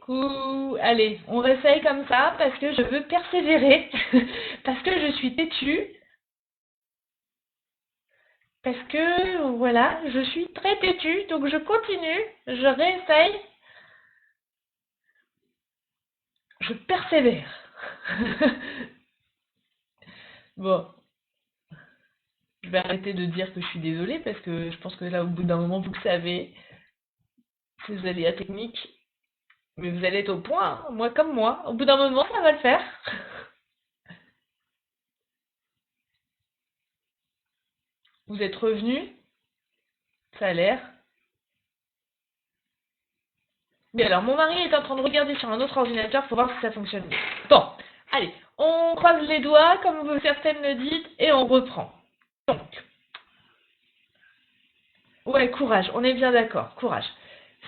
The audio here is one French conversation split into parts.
Coucou, allez, on réessaye comme ça parce que je veux persévérer, parce que je suis têtue, parce que voilà, je suis très têtue, donc je continue, je réessaye, je persévère. Bon, je vais arrêter de dire que je suis désolée parce que je pense que là, au bout d'un moment, vous le savez, ces aléas techniques, mais vous allez être au point, hein, moi comme moi, au bout d'un moment, ça va le faire. Vous êtes revenus, ça a l'air. Mais alors, mon mari est en train de regarder sur un autre ordinateur pour voir si ça fonctionne bien. Bon, allez, on croise les doigts, comme vous certaines le dites, et on reprend. Donc, ouais, courage, on est bien d'accord, courage.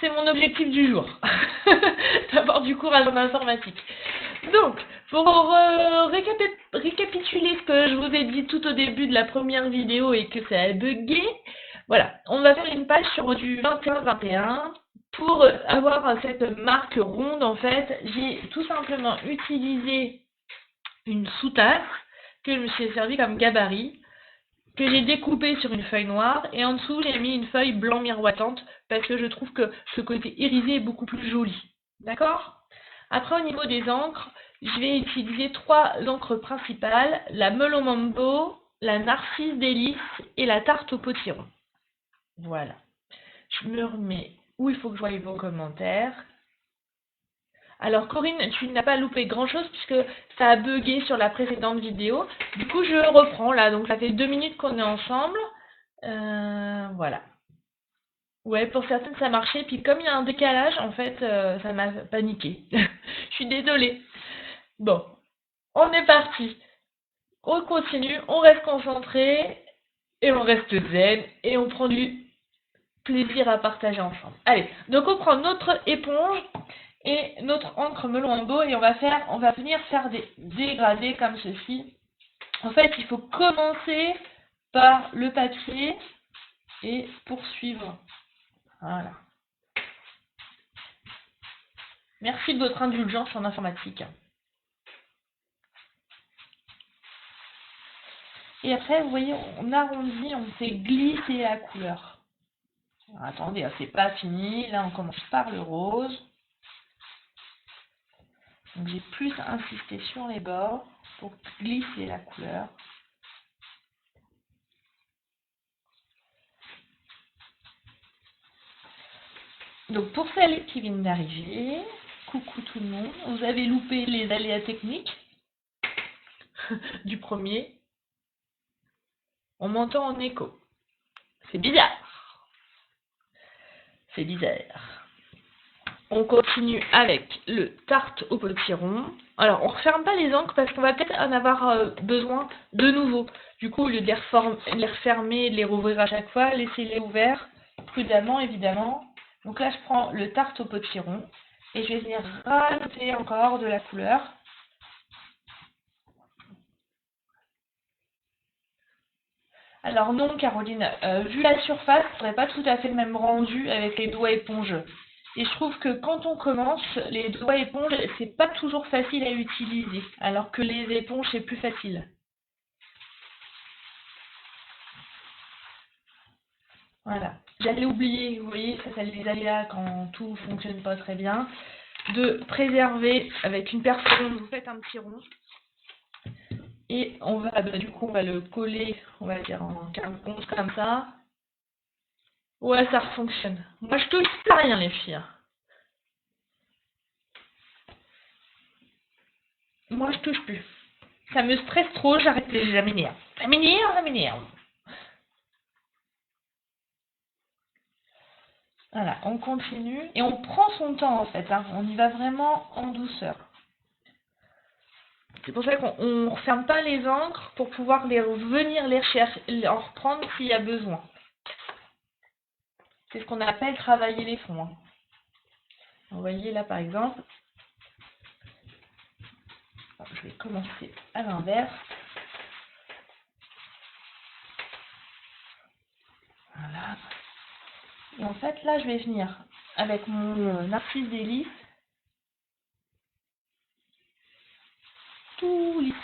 C'est mon objectif du jour, d'avoir du courage en informatique. Donc, pour récapituler ce que je vous ai dit tout au début de la première vidéo et que ça a bugué, voilà, on va faire une page sur du 21-21. Pour avoir cette marque ronde, en fait, j'ai tout simplement utilisé une sous-tasse que je me suis servi comme gabarit, que j'ai découpé sur une feuille noire, et en dessous, j'ai mis une feuille blanc miroitante, parce que je trouve que ce côté irisé est beaucoup plus joli. D'accord? Après, au niveau des encres, je vais utiliser 3 encres principales, la Melon Mambo, la Narcisse Délice et la Tarte au Potiron. Voilà. Je me remets où il faut que je voie vos commentaires. Alors Corinne, tu n'as pas loupé grand chose puisque ça a bugué sur la précédente vidéo. Du coup, je reprends là. Donc ça fait 2 minutes qu'on est ensemble. Voilà. Ouais, pour certaines ça marchait. Puis comme il y a un décalage, en fait, ça m'a paniqué. Je suis désolée. Bon, on est parti. On continue, on reste concentré et on reste zen et on prend du plaisir à partager ensemble. Allez, donc on prend notre éponge et notre encre melon en beau et on va venir faire des dégradés comme ceci. En fait, il faut commencer par le papier et poursuivre. Voilà. Merci de votre indulgence en informatique. Et après, vous voyez, on arrondit, on fait glisser la couleur. Alors, attendez, c'est pas fini. Là, on commence par le rose. Donc, j'ai plus insisté sur les bords pour glisser la couleur. Donc, pour celles qui viennent d'arriver, coucou tout le monde, vous avez loupé les aléas techniques du premier. On m'entend en écho. C'est bizarre. C'est bizarre. On continue avec le tarte au potiron. Alors, on ne referme pas les encres parce qu'on va peut-être en avoir besoin de nouveau. Du coup, au lieu de les refermer et de les rouvrir à chaque fois, laissez-les ouverts, prudemment évidemment. Donc là, je prends le tarte au potiron et je vais venir rajouter encore de la couleur. Alors non, Caroline, vu la surface, ce serait pas tout à fait le même rendu avec les doigts éponges. Et je trouve que quand on commence, les doigts éponges, c'est pas toujours facile à utiliser, alors que les éponges, c'est plus facile. Voilà. J'allais oublier, vous voyez, ça c'est les aléas quand tout fonctionne pas très bien, de préserver avec une perceuse, vous faites un petit rond. Et on va, du coup, on va le coller, on va dire en quinconce comme ça. Ouais, ça fonctionne. Moi, je touche à rien, les filles. Moi, je touche plus. Ça me stresse trop, j'arrête les ça m'énerve. Ça m'énerve, ça m'énerve. Voilà, on continue. Et on prend son temps, en fait. Hein. On y va vraiment en douceur. C'est pour ça qu'on ne referme pas les encres pour pouvoir venir les chercher, en reprendre s'il y a besoin. C'est ce qu'on appelle travailler les fonds. Hein. Vous voyez là, par exemple, je vais commencer à l'inverse. Voilà. Et en fait, là, je vais venir avec mon Narcisse Délice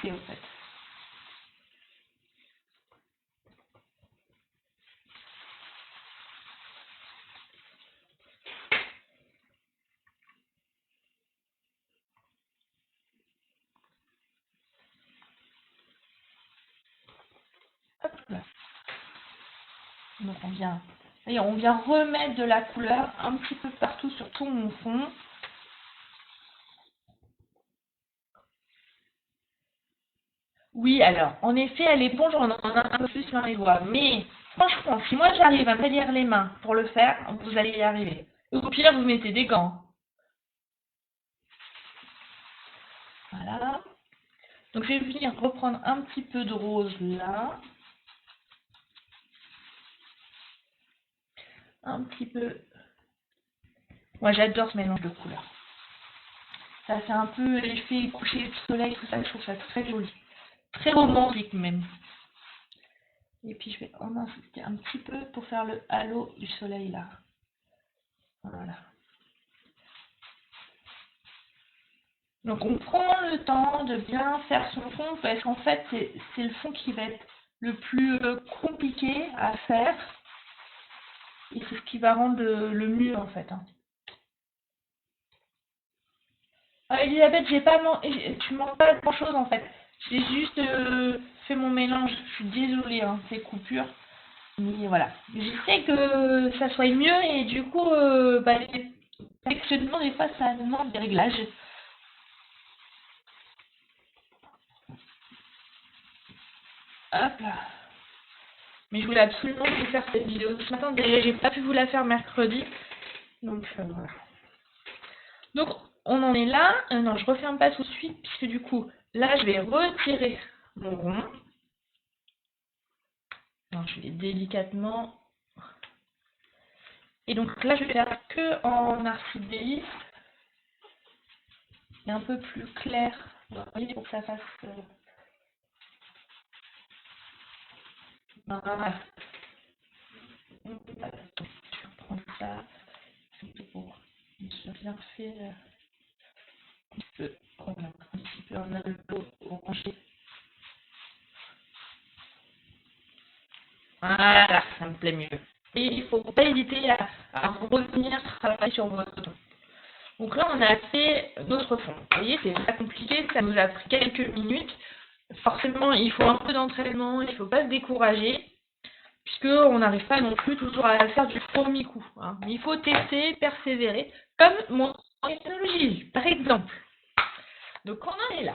coucher en fait. Hop là. Donc on vient remettre de la couleur un petit peu partout sur tout mon fond. Oui, alors, en effet, à l'éponge, on en a un peu plus sur les doigts. Mais, franchement, si moi j'arrive à me salir les mains pour le faire, vous allez y arriver. Au pire, vous mettez des gants. Voilà. Donc, je vais venir reprendre un petit peu de rose là. Un petit peu. Moi, j'adore ce mélange de couleurs. Ça fait un peu l'effet coucher de soleil, tout ça. Je trouve ça très joli. Très romantique même. Et puis, je vais en insister un petit peu pour faire le halo du soleil là. Voilà. Donc on prend le temps de bien faire son fond parce qu'en fait c'est le fond qui va être le plus compliqué à faire et c'est ce qui va rendre le mieux en fait. Ah, Elisabeth, tu manques pas grand chose en fait. J'ai juste fait mon mélange. Je suis désolée, hein, ces coupures. Mais voilà. J'essaie que ça soit mieux et du coup, les perfectionnements, des fois ça demande des réglages. Hop là. Mais je voulais absolument vous faire cette vidéo ce matin. D'ailleurs, j'ai pas pu vous la faire mercredi. Donc, voilà. Donc, on en est là. Non, je referme pas tout de suite, puisque du coup, là, je vais retirer mon rond. Alors, je vais délicatement. Et donc là, je vais faire que en arcibéis. Et un peu plus clair. Vous voyez, pour que ça fasse. Voilà. Je vais reprendre ça. C'est pour bien fait. Un petit peu en alto orangé. Voilà, ça me plaît mieux. Et il ne faut pas hésiter à revenir travailler sur votre ton. Donc là, on a fait notre fond. Vous voyez, c'est pas compliqué, ça nous a pris quelques minutes. Forcément, il faut un peu d'entraînement, il ne faut pas se décourager, puisqu'on n'arrive pas non plus toujours à faire du premier coup. Hein. Il faut tester, persévérer, comme mon technologie, par exemple. Donc on en est là.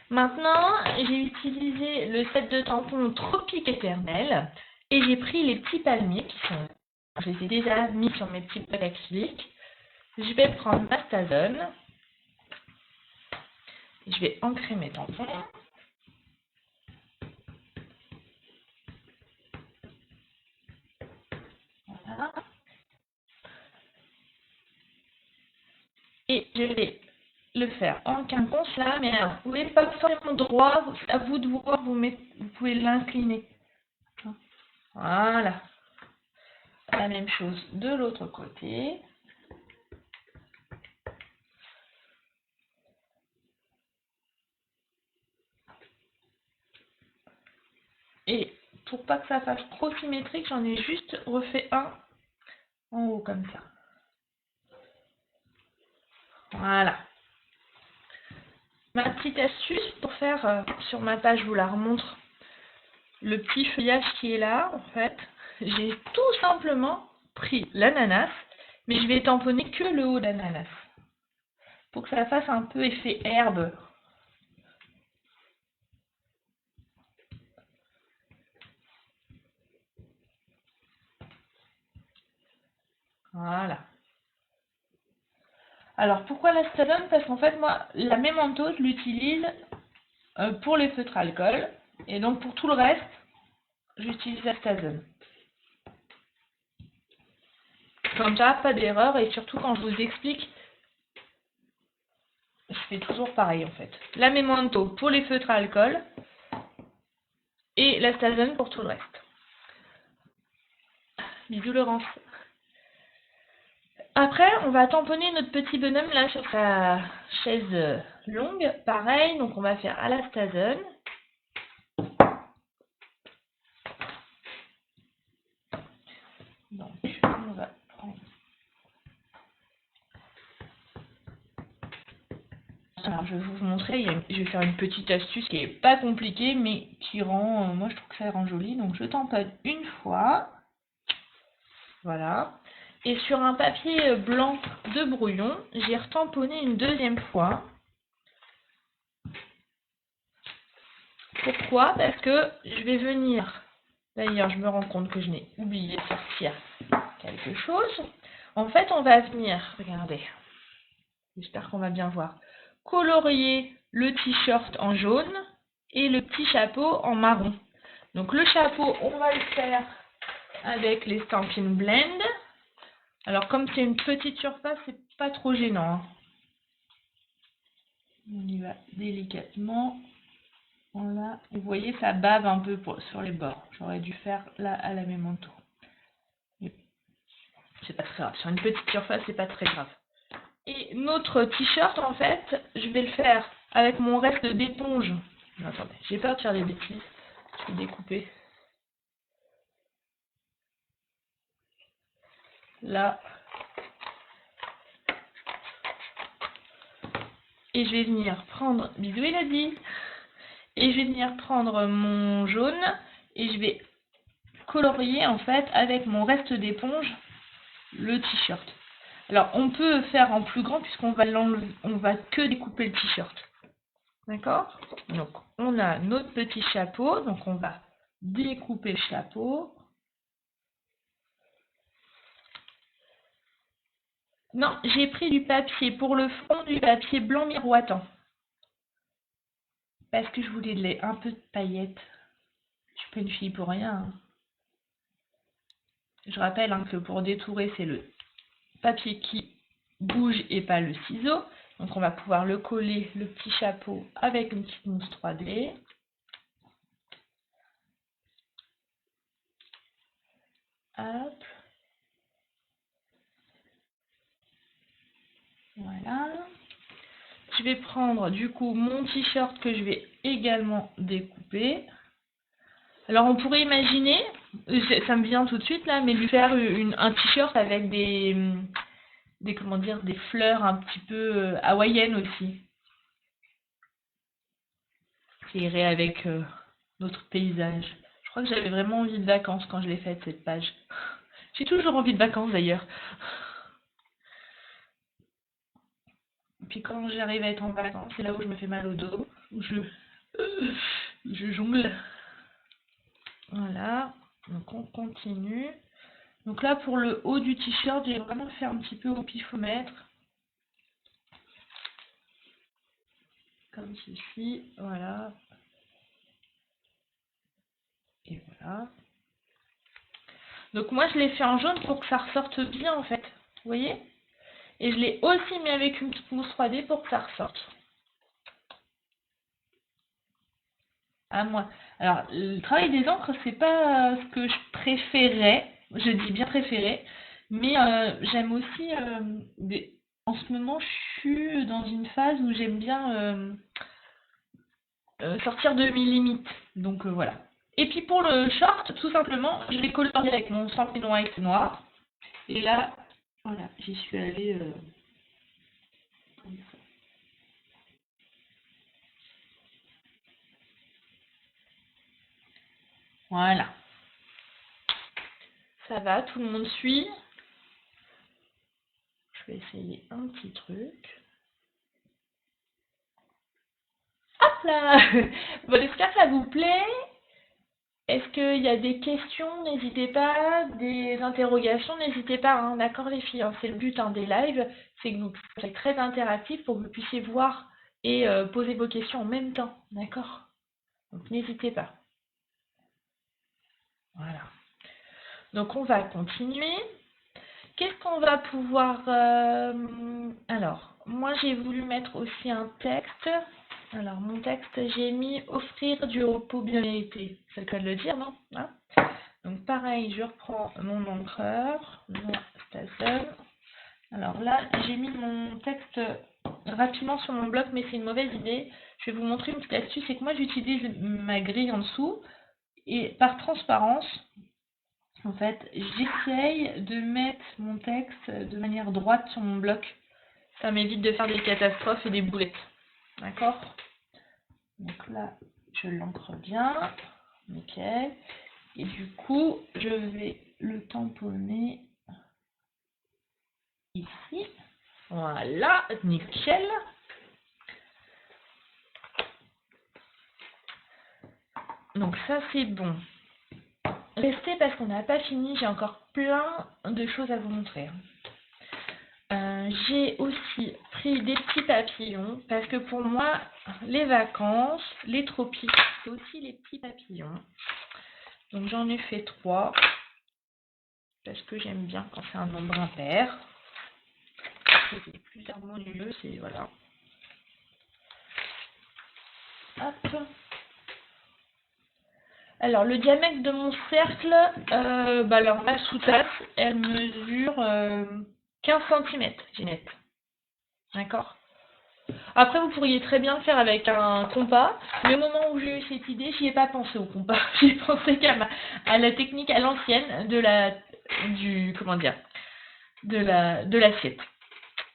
Maintenant, j'ai utilisé le set de tampons Tropique Éternel et j'ai pris les petits palmiers qui sont. Je les ai déjà mis sur mes petits plaques acryliques. Je vais prendre ma Stazone. Et je vais ancrer mes tampons. Voilà. Et je vais le faire en quinconce là, mais alors, vous ne pouvez pas forcément droit, à vous de voir, vous pouvez l'incliner. Voilà. La même chose de l'autre côté. Et pour pas que ça fasse trop symétrique, j'en ai juste refait un en haut comme ça. Voilà. Ma petite astuce pour faire sur ma page, je vous la remontre. Le petit feuillage qui est là, en fait, j'ai tout simplement pris l'ananas, mais je vais tamponner que le haut d'ananas. Pour que ça fasse un peu effet herbe. Voilà. Alors pourquoi la Stazone? Parce qu'en fait moi la Memento je l'utilise pour les feutres alcool et donc pour tout le reste j'utilise la Stazone. Comme ça pas d'erreur et surtout quand je vous explique je fais toujours pareil en fait. La Memento pour les feutres alcool et la Stazone pour tout le reste. Bisous Laurence. Après, on va tamponner notre petit bonhomme là sur sa chaise plus longue. Pareil, donc on va faire à la Stazen. Donc, on va prendre... Alors, je vais vous montrer, je vais faire une petite astuce qui n'est pas compliquée, mais qui rend, moi je trouve que ça rend joli. Donc, je tamponne une fois. Voilà. Et sur un papier blanc de brouillon, j'ai retamponné une deuxième fois. Pourquoi? Parce que je vais venir... D'ailleurs, je me rends compte que je n'ai oublié de sortir quelque chose. En fait, on va venir, regardez, j'espère qu'on va bien voir, colorier le t-shirt en jaune et le petit chapeau en marron. Donc le chapeau, on va le faire avec les Stampin' Blend. Alors comme c'est une petite surface, c'est pas trop gênant, hein. On y va délicatement. Voilà, vous voyez, ça bave un peu sur les bords. J'aurais dû faire là à la même tour. C'est pas très grave. Sur une petite surface, c'est pas très grave. Et notre t-shirt, en fait, je vais le faire avec mon reste d'éponge. Attendez, j'ai peur de faire des bêtises. Je vais découper. Là. Et je vais venir prendre... Bisous, il a dit. Et je vais venir prendre mon jaune et je vais colorier, en fait, avec mon reste d'éponge, le t-shirt. Alors, on peut faire en plus grand puisqu'on va l'enlever, on va que découper le t-shirt. D'accord? Donc, on a notre petit chapeau. Donc, on va découper le chapeau. Non, j'ai pris du papier pour le front, du papier blanc miroitant. Parce que je voulais un peu de paillettes. Je suis pas une fille pour rien, hein. Je rappelle, hein, que pour détourer, c'est le papier qui bouge et pas le ciseau. Donc, on va pouvoir le coller, le petit chapeau, avec une petite mousse 3D. Hop. Voilà. Je vais prendre du coup mon t-shirt que je vais également découper. Alors on pourrait imaginer, ça me vient tout de suite là, mais lui faire un t-shirt avec comment dire, des fleurs un petit peu hawaïennes aussi. Qui irait avec notre paysage. Je crois que j'avais vraiment envie de vacances quand je l'ai faite cette page. J'ai toujours envie de vacances d'ailleurs. Puis quand j'arrive à être en vacances, c'est là où je me fais mal au dos, où je jongle. Voilà, donc on continue. Donc là, pour le haut du t-shirt, j'ai vraiment fait un petit peu au pifomètre. Comme ceci, voilà. Et voilà. Donc moi, je l'ai fait en jaune pour que ça ressorte bien, en fait. Vous voyez? Et je l'ai aussi mis avec une petite mousse 3D pour que ça ressorte. À moi. Alors, le travail des encres, c'est pas ce que je préférais. Je dis bien préféré. Mais j'aime aussi... En ce moment, je suis dans une phase où j'aime bien sortir de mes limites. Donc voilà. Et puis pour le short, tout simplement, je l'ai colorié avec mon Stampin' White noir. Et là, voilà, j'y suis allée... Voilà. Ça va, tout le monde suit. Je vais essayer un petit truc. Hop là. Bon, j'espère que ça vous plaît. Est-ce qu'il y a des questions? N'hésitez pas. Des interrogations? N'hésitez pas, hein. D'accord les filles, hein. C'est le but, hein, des lives. C'est que vous soyez très interactif pour que vous puissiez voir et poser vos questions en même temps. D'accord? Donc n'hésitez pas. Voilà. Donc on va continuer. Qu'est-ce qu'on va pouvoir... Alors, moi j'ai voulu mettre aussi un texte. Alors, mon texte, j'ai mis « Offrir du repos bien mérité ». C'est le cas de le dire, non? Hein? Donc, pareil, je reprends mon encreur, mon Stazen. Alors là, j'ai mis mon texte rapidement sur mon bloc, mais c'est une mauvaise idée. Je vais vous montrer une petite astuce, c'est que moi j'utilise ma grille en dessous, et par transparence, en fait, j'essaye de mettre mon texte de manière droite sur mon bloc. Ça m'évite de faire des catastrophes et des boulettes. D'accord? Donc là, je l'ancre bien. Nickel. Et du coup, je vais le tamponner ici. Voilà, nickel. Donc ça, c'est bon. Restez parce qu'on n'a pas fini, j'ai encore plein de choses à vous montrer. J'ai aussi pris des petits papillons parce que pour moi, les vacances, les tropiques, c'est aussi les petits papillons. Donc j'en ai fait 3 parce que j'aime bien quand c'est un nombre impair. C'est plus harmonieux, c'est voilà. Hop. Alors le diamètre de mon cercle, alors ma sous-tasse, elle mesure 15 cm, Ginette. D'accord? Après, vous pourriez très bien le faire avec un compas, mais au moment où j'ai eu cette idée, j'y ai pas pensé au compas. J'ai pensé à la technique à l'ancienne de l'assiette.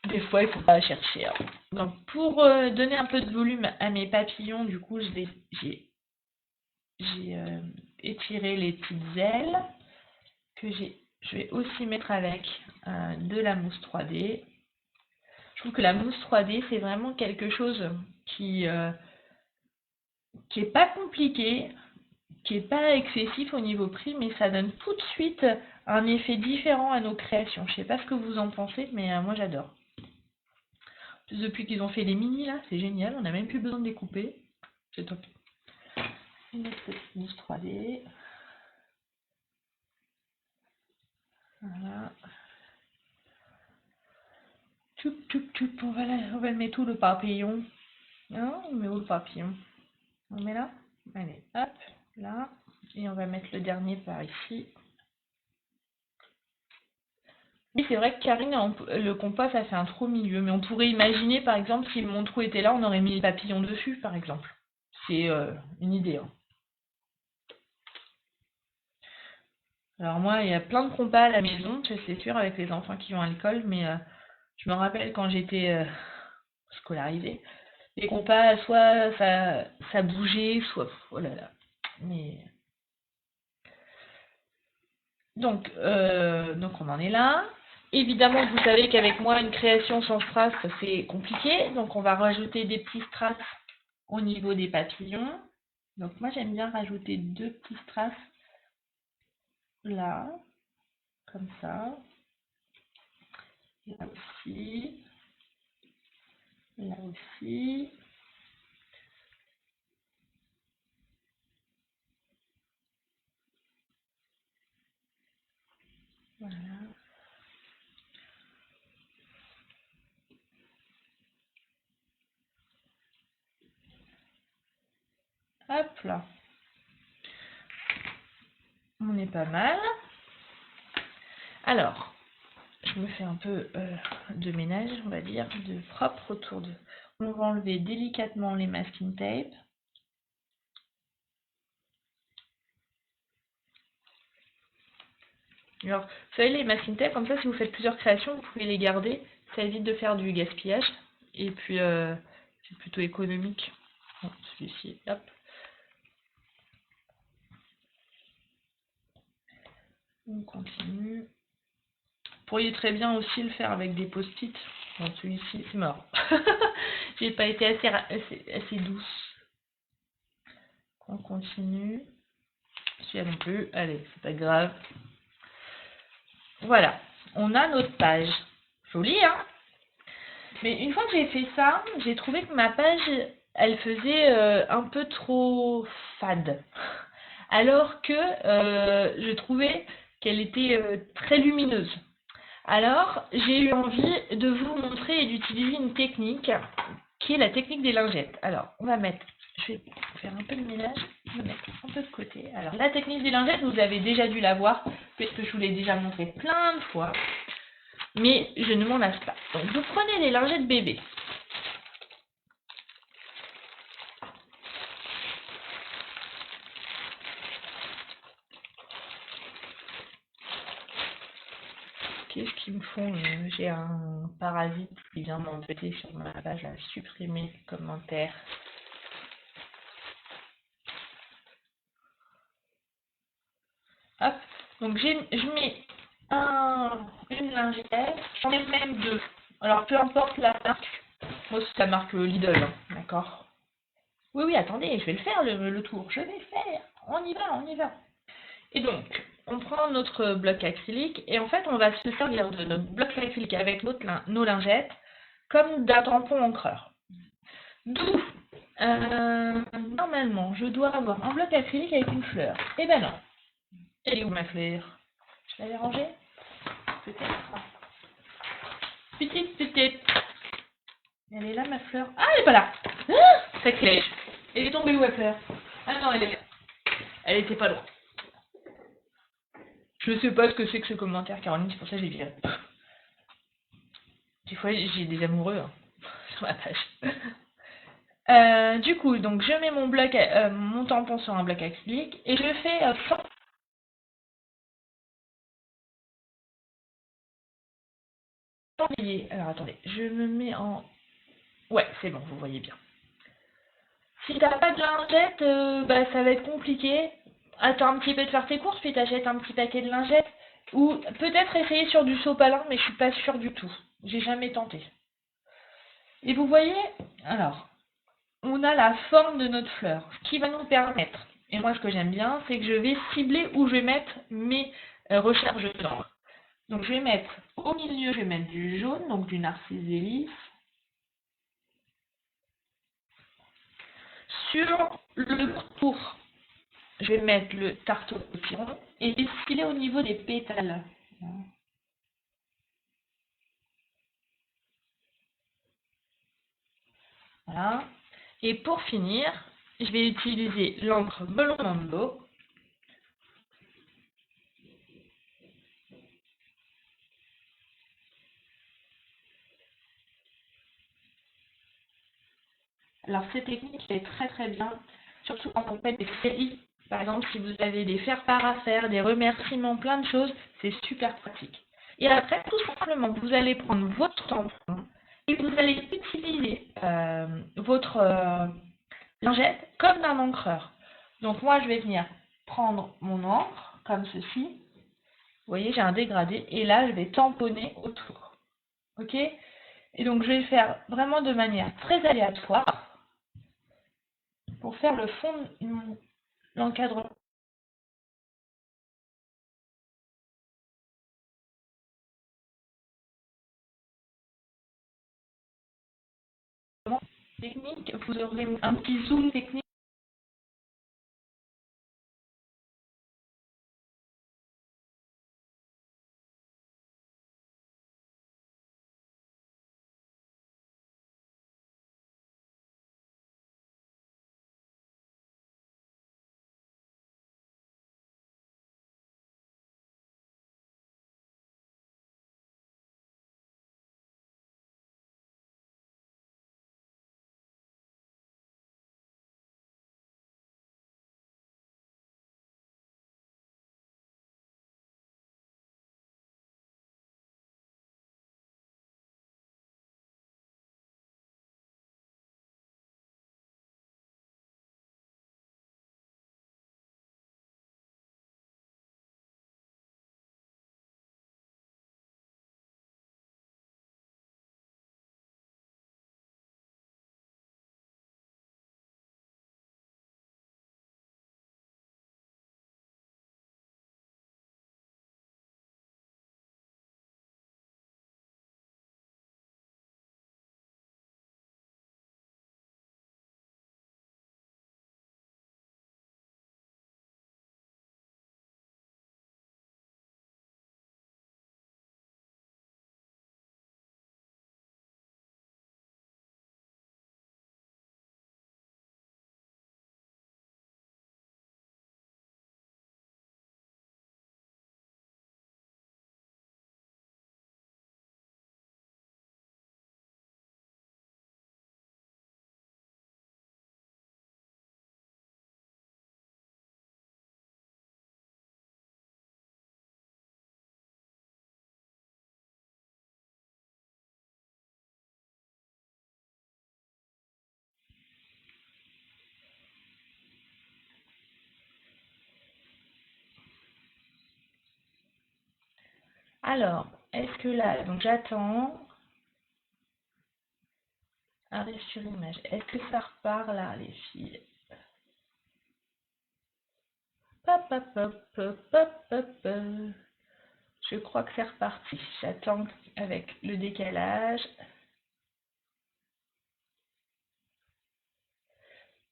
Des fois, il faut pas chercher. Hein. Donc, pour donner un peu de volume à mes papillons, du coup, j'ai étiré les petites ailes que je vais aussi mettre avec de la mousse 3D. Je trouve que la mousse 3D, c'est vraiment quelque chose qui est pas compliqué, qui est pas excessif au niveau prix, mais ça donne tout de suite un effet différent à nos créations. Je sais pas ce que vous en pensez, mais moi j'adore. Depuis qu'ils ont fait les mini là, c'est génial, on n'a même plus besoin de découper. C'est top. Une autre petite mousse 3D. Voilà. Tchoup, tchoup, tchoup. On va le mettre où le papillon? Non, on met où le papillon? On met là? Allez, hop, là. Et on va mettre le dernier par ici. Oui, c'est vrai que Karine, le compas, ça fait un trou au milieu. Mais on pourrait imaginer, par exemple, si mon trou était là, on aurait mis les papillons dessus, par exemple. C'est une idée. Hein. Alors moi, il y a plein de compas à la maison, c'est sûr, avec les enfants qui vont à l'école. Mais je me rappelle quand j'étais scolarisée, les compas, soit ça bougeait, soit... Oh là là. Mais... Donc on en est là. Évidemment, vous savez qu'avec moi, une création sans strass, c'est compliqué. Donc, on va rajouter des petits strass au niveau des papillons. Donc, moi, j'aime bien rajouter 2 petits strass là, comme ça. Là aussi. Là aussi. Voilà. Hop là. On est pas mal. Alors, je me fais un peu de ménage, on va dire, de propre autour de... On va enlever délicatement les masking tape. Alors, vous savez, les masking tape, comme ça, si vous faites plusieurs créations, vous pouvez les garder. Ça évite de faire du gaspillage. Et puis, c'est plutôt économique. Bon, celui-ci, hop. On continue. Vous pourriez très bien aussi le faire avec des post-it. Bon, celui-ci, c'est mort. J'ai pas été assez douce. On continue. Celui-là non plus. Allez, c'est pas grave. Voilà. On a notre page. Jolie, hein? Mais une fois que j'ai fait ça, j'ai trouvé que ma page, elle faisait un peu trop fade. Alors que je trouvais qu'elle était très lumineuse. Alors, j'ai eu envie de vous montrer et d'utiliser une technique qui est la technique des lingettes. Alors, on va mettre, je vais faire un peu de ménage, je vais mettre un peu de côté. Alors, la technique des lingettes, vous avez déjà dû la voir, puisque je vous l'ai déjà montré plein de fois. Mais je ne m'en lasse pas. Donc, vous prenez les lingettes bébés. Qu'est-ce qu'ils me font? J'ai un parasite qui vient m'embêter sur ma page à supprimer les commentaires. Hop, donc je mets une lingette, j'en ai même deux. Alors peu importe la marque, moi c'est la marque Lidl, hein, d'accord? Oui, oui, attendez, je vais le faire le tour, je vais le faire, on y va, on y va. Et donc, on prend notre bloc acrylique et en fait on va se servir de notre bloc acrylique avec nos lingettes comme d'un tampon encreur. D'où, normalement, je dois avoir un bloc acrylique avec une fleur. Eh ben non. Elle est où ma fleur? Je l'avais rangée? Peut-être. Petite. Elle est là ma fleur. Ah, elle est pas là. Ah, sacrilège. Elle est tombée où la fleur? Ah non, elle est là. Elle était pas loin. Je sais pas ce que c'est que ce commentaire, Caroline, c'est pour ça que j'ai viré. Des fois, j'ai des amoureux hein, sur la page. Du coup, donc je mets mon tampon sur un bloc acrylique et je fais alors attendez, je me mets en... Ouais, c'est bon, vous voyez bien. Si t'as pas de lingettes, bah, ça va être compliqué. Attends un petit peu de faire tes courses, puis t'achètes un petit paquet de lingettes. Ou peut-être essayer sur du sopalin, mais je suis pas sûre du tout. J'ai jamais tenté. Et vous voyez, alors, on a la forme de notre fleur, ce qui va nous permettre, et moi ce que j'aime bien, c'est que je vais cibler où je vais mettre mes recharges d'encre. Donc je vais mettre au milieu, je vais mettre du jaune, donc du narcisse lys. Sur le pourtour, je vais mettre le Tartopyron et je vais filer au niveau des pétales. Voilà. Et pour finir, je vais utiliser l'encre Melon Mambo. Alors cette technique est très très bien, surtout quand on fait des séries. Par exemple, si vous avez des faire-part à faire, des remerciements, plein de choses, c'est super pratique. Et après, tout simplement, vous allez prendre votre tampon et vous allez utiliser votre lingette comme un encreur. Donc moi, je vais venir prendre mon encre, comme ceci. Vous voyez, j'ai un dégradé. Et là, je vais tamponner autour. Ok? Et donc, je vais le faire vraiment de manière très aléatoire pour faire le fond de l'encadrement. Technique, vous aurez un petit zoom technique. Alors, est-ce que là, donc j'attends. Arrive sur image. Est-ce que ça repart là, les filles? Hop, hop, hop, hop, hop, hop. Je crois que c'est reparti. J'attends avec le décalage.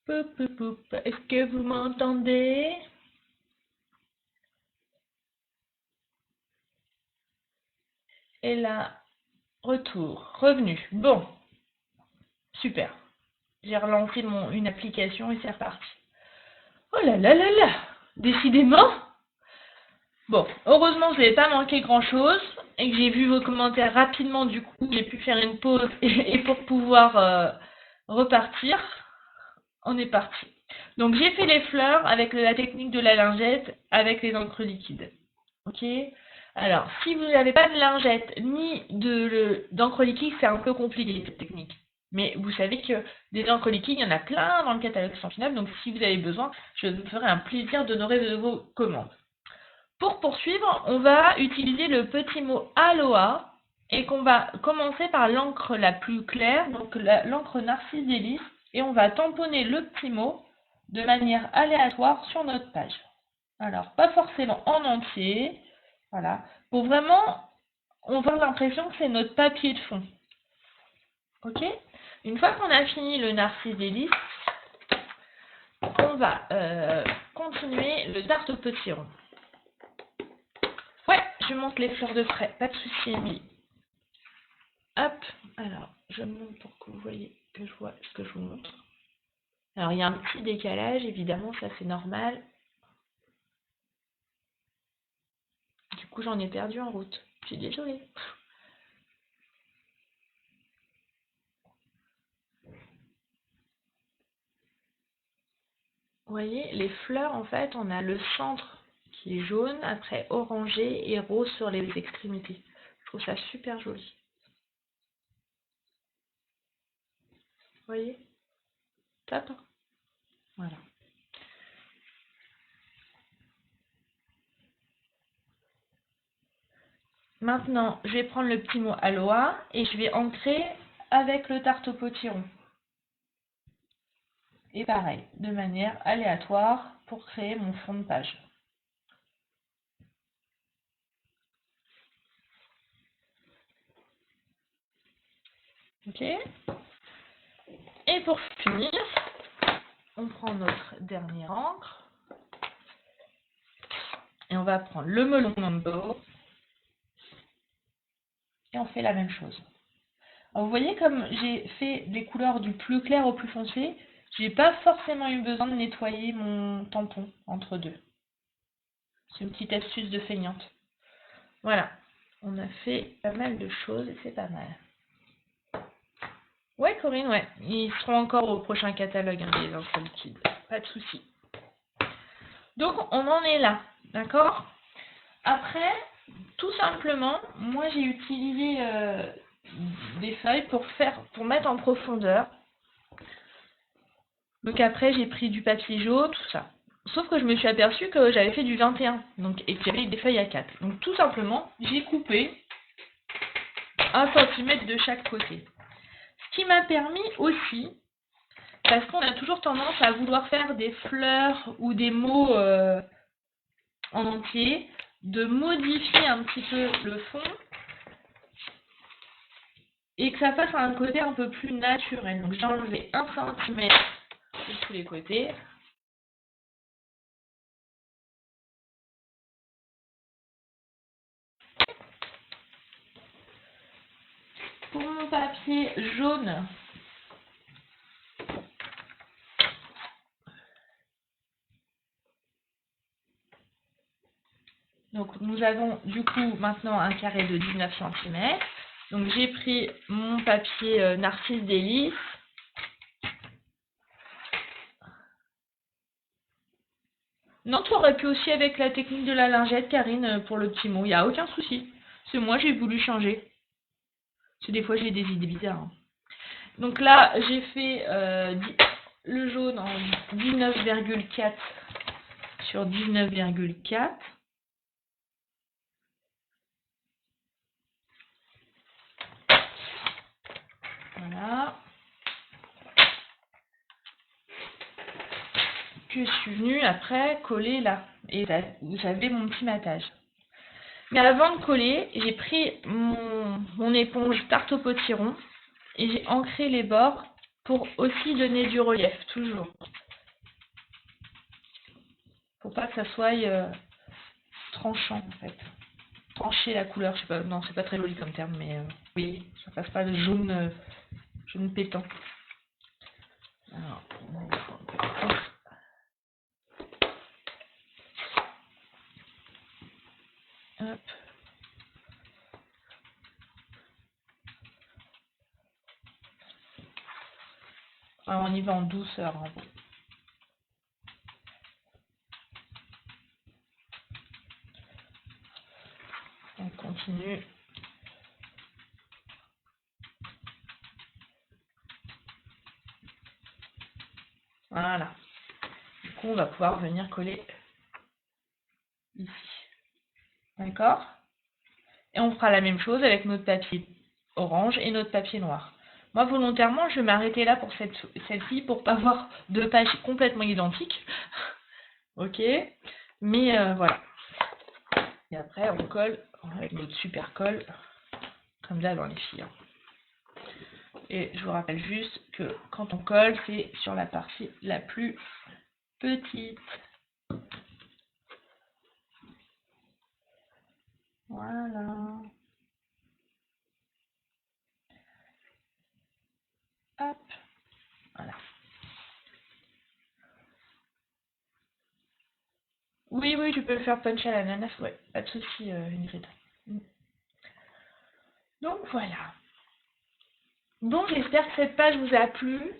Est-ce que vous m'entendez? Et là, retour, revenu. Bon, super. J'ai relancé une application et c'est reparti. Oh là là là là! Décidément! Bon, heureusement, je n'avais pas manqué grand-chose et que j'ai vu vos commentaires rapidement. Du coup, j'ai pu faire une pause et pour pouvoir repartir, on est parti. Donc, j'ai fait les fleurs avec la technique de la lingette avec les encres liquides. Ok? Alors, si vous n'avez pas de lingette ni d'encre liquide, c'est un peu compliqué cette technique. Mais vous savez que des encres liquides, il y en a plein dans le catalogue sans final. Donc, si vous avez besoin, je me ferai un plaisir d'honorer de vos commandes. Pour poursuivre, on va utiliser le petit mot Aloha et qu'on va commencer par l'encre la plus claire, donc l'encre Narcisse Délice, et on va tamponner le petit mot de manière aléatoire sur notre page. Alors, pas forcément en entier, voilà, pour vraiment, on va avoir l'impression que c'est notre papier de fond. Ok? Une fois qu'on a fini le Narcisse Délice, on va continuer le tarte au potiron. Ouais, je monte les fleurs de frais, pas de souci, Émilie. Hop, alors, je monte pour que vous voyez que je vois ce que je vous montre. Alors, il y a un petit décalage, évidemment, ça c'est normal. Du coup, j'en ai perdu en route. Je suis désolée. Vous voyez, les fleurs, en fait, on a le centre qui est jaune, après orangé et rose sur les extrémités. Je trouve ça super joli. Vous voyez? Top. Voilà. Maintenant, je vais prendre le petit mot Aloha et je vais ancrer avec le tarte au potiron. Et pareil, de manière aléatoire pour créer mon fond de page. Ok? Et pour finir, on prend notre dernière encre. Et on va prendre le melon Mambo. Et on fait la même chose. Alors vous voyez, comme j'ai fait des couleurs du plus clair au plus foncé, j'ai pas forcément eu besoin de nettoyer mon tampon entre deux. C'est une petite astuce de feignante. Voilà, on a fait pas mal de choses et c'est pas mal. Ouais, Corinne, ouais. Ils seront encore au prochain catalogue, hein, les encres liquides. Pas de souci. Donc, on en est là, d'accord? Après, tout simplement, moi j'ai utilisé des feuilles pour mettre en profondeur. Donc après, j'ai pris du papier jaune, tout ça. Sauf que je me suis aperçue que j'avais fait du 21, donc, et qu'il y avait des feuilles à 4. Donc tout simplement, j'ai coupé 1 cm de chaque côté. Ce qui m'a permis aussi, parce qu'on a toujours tendance à vouloir faire des fleurs ou des mots en entier, de modifier un petit peu le fond et que ça fasse un côté un peu plus naturel. Donc j'ai enlevé 1 cm de tous les côtés. Pour mon papier jaune, donc nous avons du coup maintenant un carré de 19 cm. Donc j'ai pris mon papier Narcisse Délice. Non, tu aurais pu aussi avec la technique de la lingette, Karine, pour le petit mot. Il n'y a aucun souci. C'est moi, j'ai voulu changer. Parce que des fois, j'ai des idées bizarres. Hein. Donc là, j'ai fait le jaune en 19,4 sur 19,4. Voilà. Que je suis venue après coller là. Et là, j'avais mon petit matage. Mais avant de coller, j'ai pris mon éponge tarte au potiron et j'ai ancré les bords pour aussi donner du relief, toujours. Pour pas que ça soit tranchant en fait. Trancher la couleur, je sais pas, non, c'est pas très joli comme terme, mais oui, ça passe pas de jaune, jaune pétant. Alors, hop. Alors, on y va en douceur. Hein. On continue. Voilà. Du coup, on va pouvoir venir coller ici. D'accord? Et on fera la même chose avec notre papier orange et notre papier noir. Moi, volontairement, je vais m'arrêter là pour celle-ci pour pas avoir deux pages complètement identiques. Ok? Mais voilà. Et après, on colle avec notre super colle, comme là dans les filles. Et je vous rappelle juste que quand on colle, c'est sur la partie la plus petite. Voilà. Hop. Voilà. Oui, oui, tu peux le faire punch à l'ananas, ouais. Pas de souci, Ingrid. Donc voilà. Bon, j'espère que cette page vous a plu.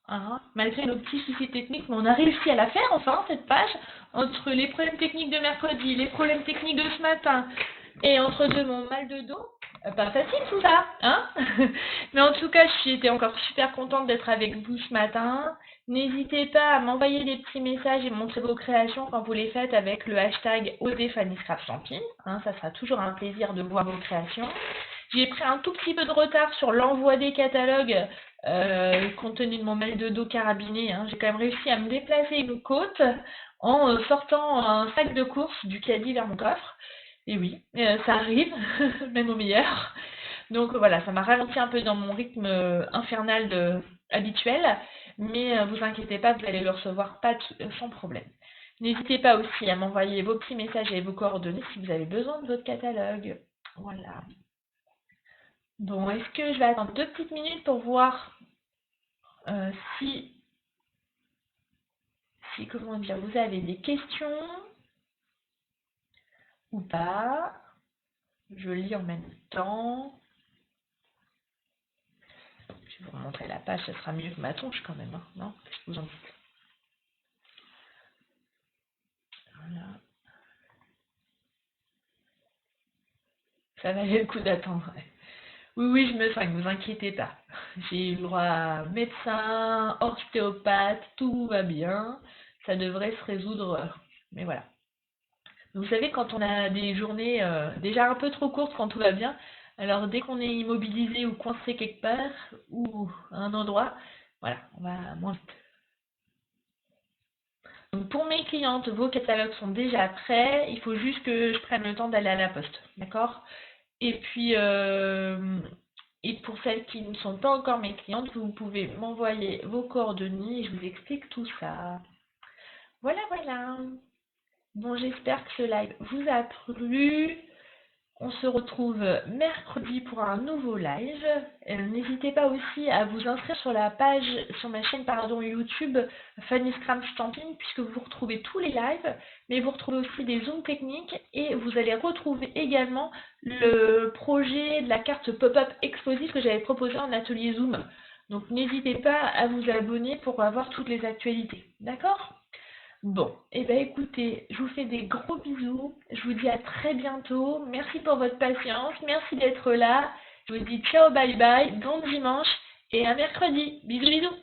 Hein, malgré nos petits soucis techniques, mais on a réussi à la faire enfin, cette page. Entre les problèmes techniques de mercredi, les problèmes techniques de ce matin, et entre deux, mon mal de dos. Pas facile tout ça, hein. Mais en tout cas, j'étais encore super contente d'être avec vous ce matin. N'hésitez pas à m'envoyer des petits messages et montrer vos créations quand vous les faites avec le hashtag #OsezFannyScrapStampin. Hein, ça sera toujours un plaisir de voir vos créations. J'ai pris un tout petit peu de retard sur l'envoi des catalogues compte tenu de mon mal de dos carabiné. Hein. J'ai quand même réussi à me déplacer une côte en sortant un sac de course du caddie vers mon coffre. Et oui, ça arrive, même au meilleur. Donc voilà, ça m'a ralenti un peu dans mon rythme infernal habituel. Mais vous inquiétez pas, vous allez le recevoir sans problème. N'hésitez pas aussi à m'envoyer vos petits messages et vos coordonnées si vous avez besoin de votre catalogue. Voilà. Bon, est-ce que je vais attendre 2 petites minutes pour voir si, comment dire, vous avez des questions ou pas. Je lis en même temps. Je vais vous montrer la page, ça sera mieux que ma tronche quand même, hein, non? Je vous en dis. Voilà. Ça valait le coup d'attendre. Oui, oui, je me soigne, ne vous inquiétez pas. J'ai eu le droit à médecin, ostéopathe, tout va bien. Ça devrait se résoudre, mais voilà. Vous savez, quand on a des journées déjà un peu trop courtes quand tout va bien, alors dès qu'on est immobilisé ou coincé quelque part ou à un endroit, voilà, on va moins vite. Donc pour mes clientes, vos catalogues sont déjà prêts, il faut juste que je prenne le temps d'aller à la poste, d'accord? Et puis, et pour celles qui ne sont pas encore mes clientes, vous pouvez m'envoyer vos coordonnées et je vous explique tout ça. Voilà, voilà. Bon, j'espère que ce live vous a plu. On se retrouve mercredi pour un nouveau live. N'hésitez pas aussi à vous inscrire sur la page, sur ma chaîne YouTube Fanny Scram Stampin, puisque vous retrouvez tous les lives, mais vous retrouvez aussi des zooms techniques et vous allez retrouver également le projet de la carte pop-up explosive que j'avais proposé en atelier Zoom. Donc n'hésitez pas à vous abonner pour avoir toutes les actualités. D'accord ? Bon, et bien écoutez, je vous fais des gros bisous, je vous dis à très bientôt, merci pour votre patience, merci d'être là, je vous dis ciao bye bye, bon dimanche et à mercredi, bisous bisous.